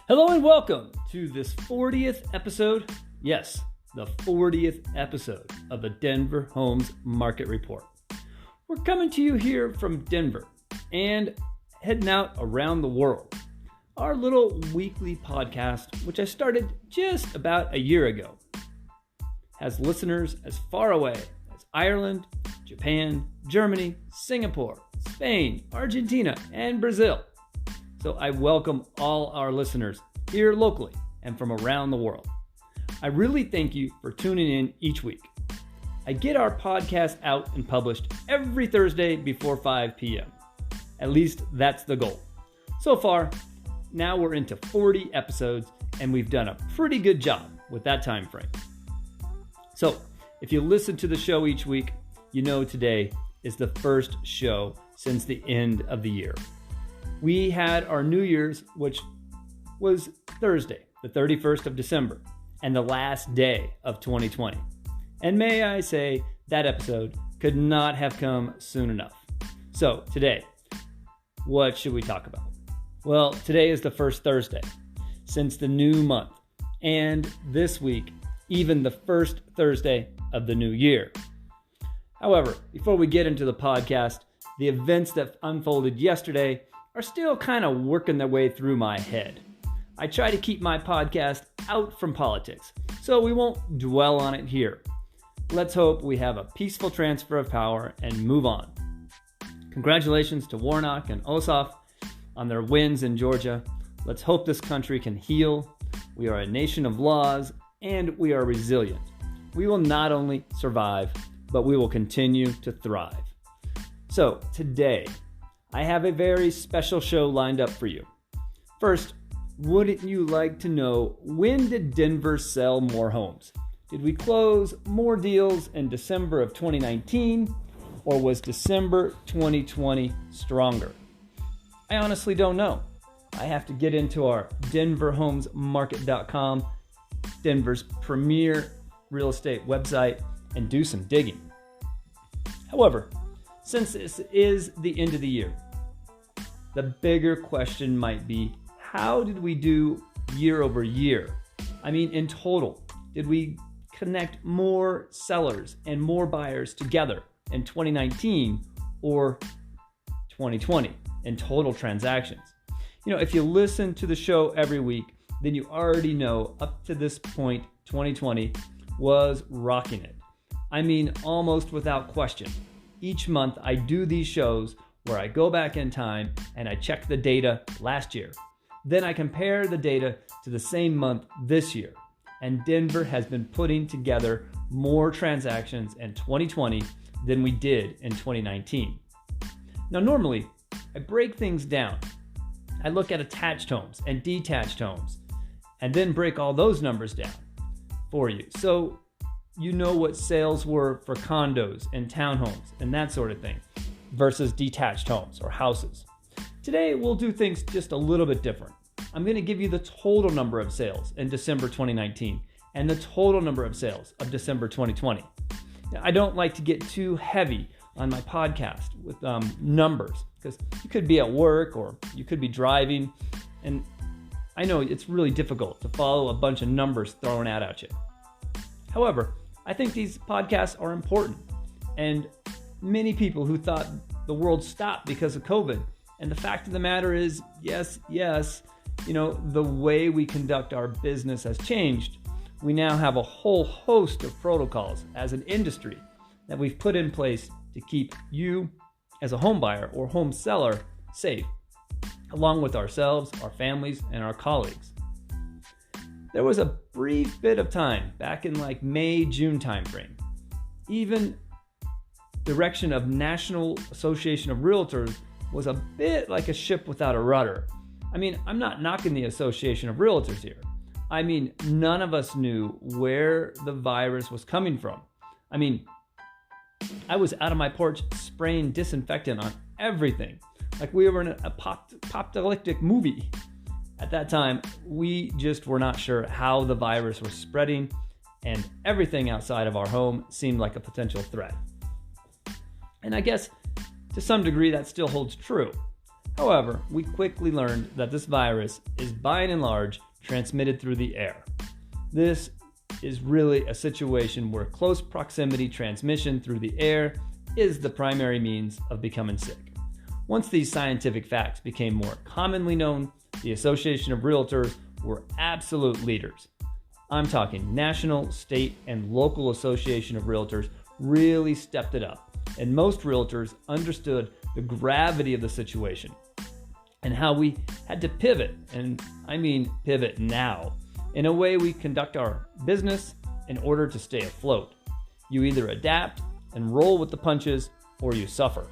Hello and welcome to this 40th episode. Yes, the 40th episode of the Denver Homes Market Report. We're coming to you here from Denver and heading out around the world. Our little weekly podcast, which I started just about a year ago, has listeners as far away as Ireland, Japan, Germany, Singapore, Spain, Argentina, and Brazil. So I welcome all our listeners here locally and from around the world. I really thank you for tuning in each week. I get our podcast out and published every Thursday before 5 p.m. At least that's the goal. So far, now we're into 40 episodes and we've done a pretty good job with that time frame. So if you listen to the show each week, you know today is the first show since the end of the year. We had our New Year's, which was Thursday, the 31st of December, and the last day of 2020. And may I say, that episode could not have come soon enough. So today, what should we talk about? Well, today is the first Thursday since the new month, and this week, even the first Thursday of the new year. However, before we get into the podcast, the events that unfolded yesterday are still kind of working their way through my head. I try to keep my podcast out from politics, so we won't dwell on it here. Let's hope we have a peaceful transfer of power and move on. Congratulations to Warnock and Ossoff on their wins in Georgia. Let's hope this country can heal. We are a nation of laws and we are resilient. We will not only survive, but we will continue to thrive. So today, I have a very special show lined up for you. First, wouldn't you like to know, when did Denver sell more homes? Did we close more deals in December of 2019, or was December 2020 stronger? I honestly don't know. I have to get into our denverhomesmarket.com, Denver's premier real estate website, and do some digging. However, since this is the end of the year, the bigger question might be, how did we do year over year? I mean, in total, did we connect more sellers and more buyers together in 2019 or 2020 in total transactions? You know, if you listen to the show every week, then you already know up to this point, 2020 was rocking it. I mean, almost without question. Each month I do these shows where I go back in time and I check the data last year. Then I compare the data to the same month this year. And Denver has been putting together more transactions in 2020 than we did in 2019. Now, normally I break things down. I look at attached homes and detached homes and then break all those numbers down for you. So you know what sales were for condos and townhomes and that sort of thing versus detached homes or houses. Today, we'll do things just a little bit different. I'm going to give you the total number of sales in December 2019 and the total number of sales of December 2020. Now, I don't like to get too heavy on my podcast with numbers because you could be at work or you could be driving, and I know it's really difficult to follow a bunch of numbers thrown out at you. However, I think these podcasts are important, and many people who thought the world stopped because of COVID, and the fact of the matter is, yes, you know, the way we conduct our business has changed. We now have a whole host of protocols as an industry that we've put in place to keep you as a home buyer or home seller safe, along with ourselves, our families, and our colleagues. There was a brief bit of time back in like May, June timeframe. Even direction of National Association of Realtors was a bit like a ship without a rudder. I mean, I'm not knocking the Association of Realtors here. I mean, none of us knew where the virus was coming from. I mean, I was out of my porch spraying disinfectant on everything, like we were in a apocalyptic movie. At that time, we just were not sure how the virus was spreading, and everything outside of our home seemed like a potential threat. And I guess to some degree that still holds true. However, we quickly learned that this virus is by and large transmitted through the air. This is really a situation where close proximity transmission through the air is the primary means of becoming sick. Once these scientific facts became more commonly known, the Association of Realtors were absolute leaders. I'm talking National, State, and Local Association of Realtors really stepped it up, and most realtors understood the gravity of the situation and how we had to pivot, and I mean pivot now, in a way we conduct our business in order to stay afloat. You either adapt and roll with the punches, or you suffer.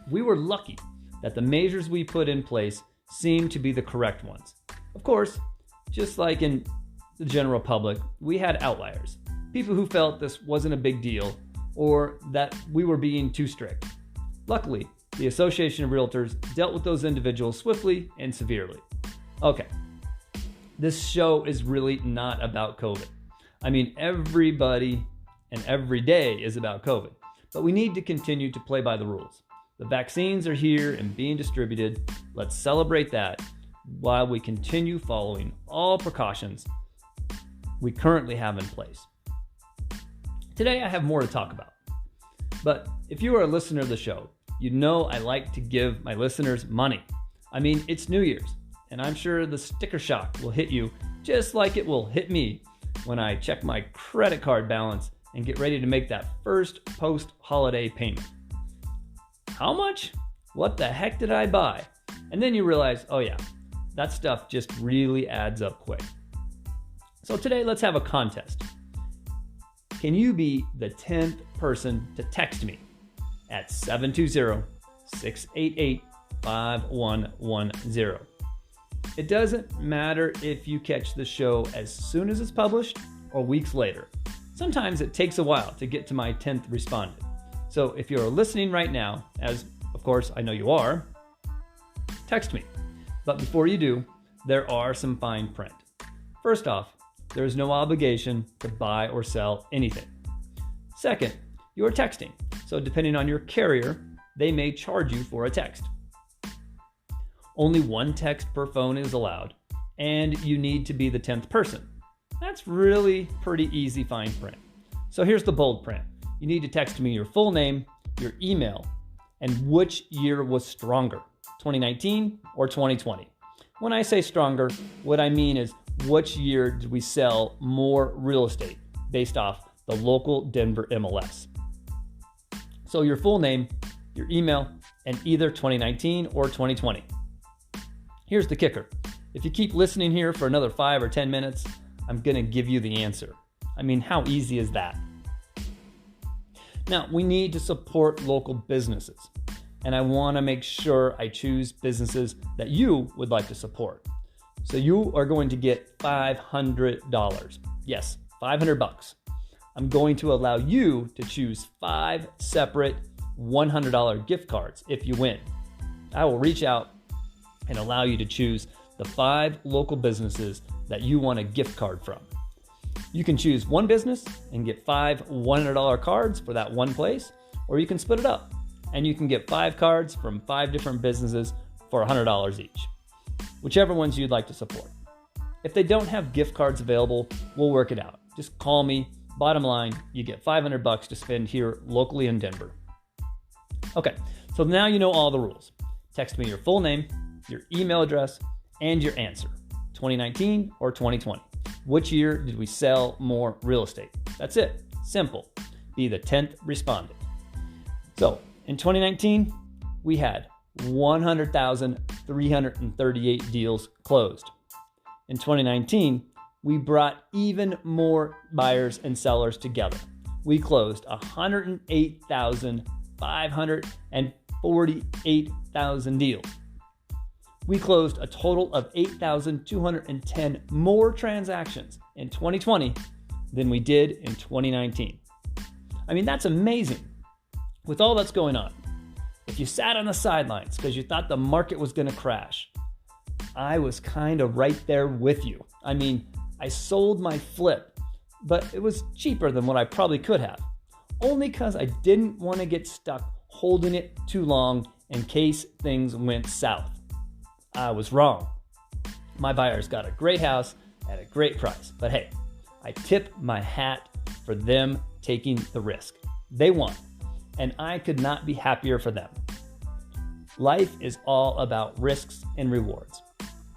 We were lucky that the measures we put in place seemed to be the correct ones. Of course, just like in the general public, we had outliers, people who felt this wasn't a big deal or that we were being too strict. Luckily, the Association of Realtors dealt with those individuals swiftly and severely. Okay, this show is really not about COVID. I mean, everybody and every day is about COVID, but we need to continue to play by the rules. The vaccines are here and being distributed. Let's celebrate that while we continue following all precautions we currently have in place. Today, I have more to talk about. But if you are a listener of the show, you know I like to give my listeners money. I mean, it's New Year's, and I'm sure the sticker shock will hit you just like it will hit me when I check my credit card balance and get ready to make that first post-holiday payment. How much? What the heck did I buy? And then you realize, oh yeah, that stuff just really adds up quick. So today, let's have a contest. Can you be the 10th person to text me at 720-688-5110? It doesn't matter if you catch the show as soon as it's published or weeks later. Sometimes it takes a while to get to my 10th respondent. So if you're listening right now, as of course I know you are, text me. But before you do, there are some fine print. First off, there is no obligation to buy or sell anything. Second, you are texting. So depending on your carrier, they may charge you for a text. Only one text per phone is allowed, and you need to be the 10th person. That's really pretty easy fine print. So here's the bold print. You need to text me your full name, your email, and which year was stronger, 2019 or 2020. When I say stronger, what I mean is which year did we sell more real estate based off the local Denver MLS. So your full name, your email, and either 2019 or 2020. Here's the kicker. If you keep listening here for another 5 or 10 minutes, I'm going to give you the answer. I mean, how easy is that? Now, we need to support local businesses, and I want to make sure I choose businesses that you would like to support. So you are going to get $500. Yes, $500. I'm going to allow you to choose 5 separate $100 gift cards if you win. I will reach out and allow you to choose the 5 local businesses that you want a gift card from. You can choose one business and get 5 $100 cards for that one place, or you can split it up and you can get 5 cards from 5 different businesses for $100 each, whichever ones you'd like to support. If they don't have gift cards available, we'll work it out. Just call me. Bottom line, you get $500 to spend here locally in Denver. Okay, so now you know all the rules. Text me your full name, your email address, and your answer, 2019 or 2020. Which year did we sell more real estate? That's it. Simple. Be the 10th respondent. So in 2019, we had 100,338 deals closed. In 2019, we brought even more buyers and sellers together. We closed 108,548 deals. We closed a total of 8,210 more transactions in 2020 than we did in 2019. I mean, that's amazing. With all that's going on, if you sat on the sidelines because you thought the market was going to crash, I was kind of right there with you. I mean, I sold my flip, but it was cheaper than what I probably could have, only because I didn't want to get stuck holding it too long in case things went south. I was wrong. My buyers got a great house at a great price. But hey, I tip my hat for them taking the risk. They won, and I could not be happier for them. Life is all about risks and rewards.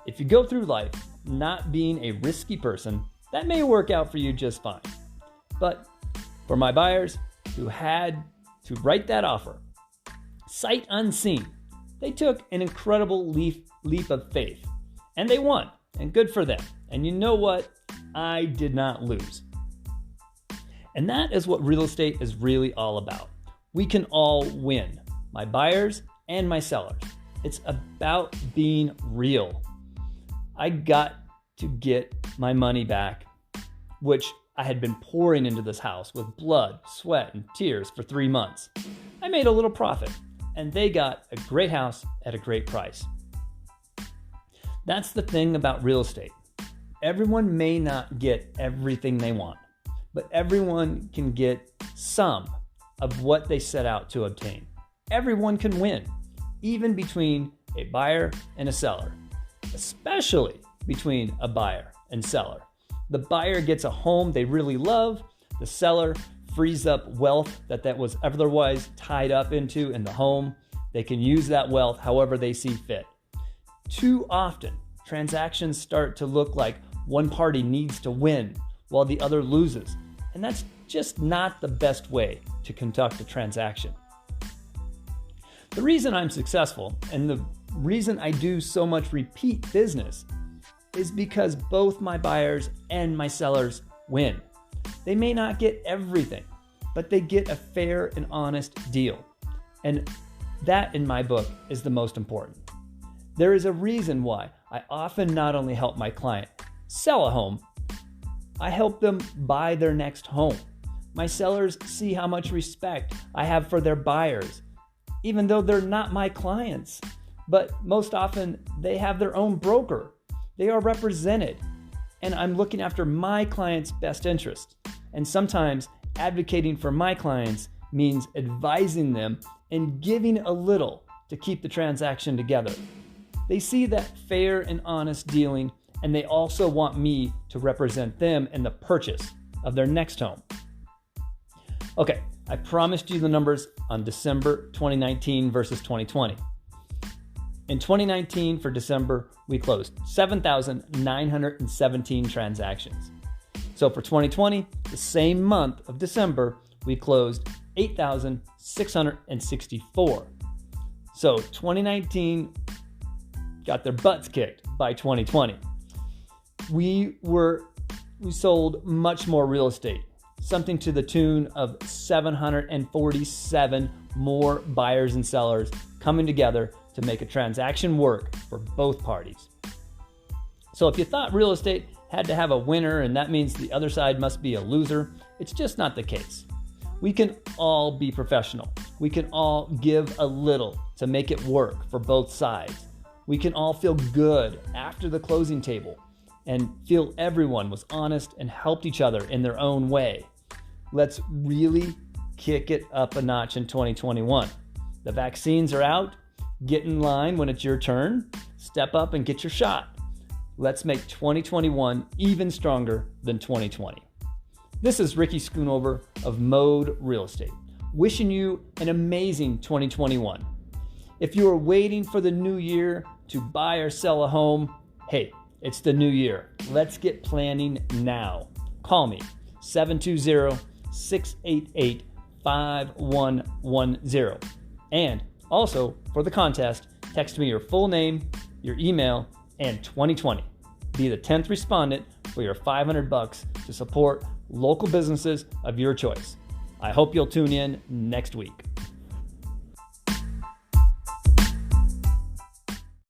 If you go through life not being a risky person, that may work out for you just fine. But for my buyers who had to write that offer, sight unseen, they took an incredible leap of faith, and they won, and good for them. And you know what? I did not lose. And that is what real estate is really all about. We can all win, my buyers and my sellers. It's about being real. I got to get my money back, which I had been pouring into this house with blood, sweat, and tears for 3 months. I made a little profit, and they got a great house at a great price. That's the thing about real estate. Everyone may not get everything they want, but everyone can get some of what they set out to obtain. Everyone can win, even between a buyer and a seller, especially between a buyer and seller. The buyer gets a home they really love. The seller frees up wealth that was otherwise tied up into in the home. They can use that wealth however they see fit. Too often, transactions start to look like one party needs to win while the other loses. And that's just not the best way to conduct a transaction. The reason I'm successful and the reason I do so much repeat business is because both my buyers and my sellers win. They may not get everything, but they get a fair and honest deal. And that, in my book, is the most important. There is a reason why I often not only help my client sell a home, I help them buy their next home. My sellers see how much respect I have for their buyers, even though they're not my clients. But most often, they have their own broker. They are represented, and I'm looking after my clients' best interests. And sometimes advocating for my clients means advising them and giving a little to keep the transaction together. They see that fair and honest dealing, and they also want me to represent them in the purchase of their next home. Okay, I promised you the numbers on December 2019 versus 2020. In 2019, for December, we closed 7,917 transactions. So for 2020, the same month of December, we closed 8,664. So 2019 got their butts kicked by 2020. We sold much more real estate, something to the tune of 747 more buyers and sellers coming together to make a transaction work for both parties. So if you thought real estate had to have a winner and that means the other side must be a loser, it's just not the case. We can all be professional. We can all give a little to make it work for both sides. We can all feel good after the closing table and feel everyone was honest and helped each other in their own way. Let's really kick it up a notch in 2021. The vaccines are out. Get in line when it's your turn. Step up and get your shot. Let's make 2021 even stronger than 2020. This is Ricky.schoonover of Mode Real Estate, wishing you an amazing 2021. If you are waiting for the new year to buy or sell a home, hey, it's the new year. Let's get planning now. Call me, 720-688-5110. And also, for the contest, text me your full name, your email, and 2020. Be the 10th respondent for your $500 to support local businesses of your choice. I hope you'll tune in next week.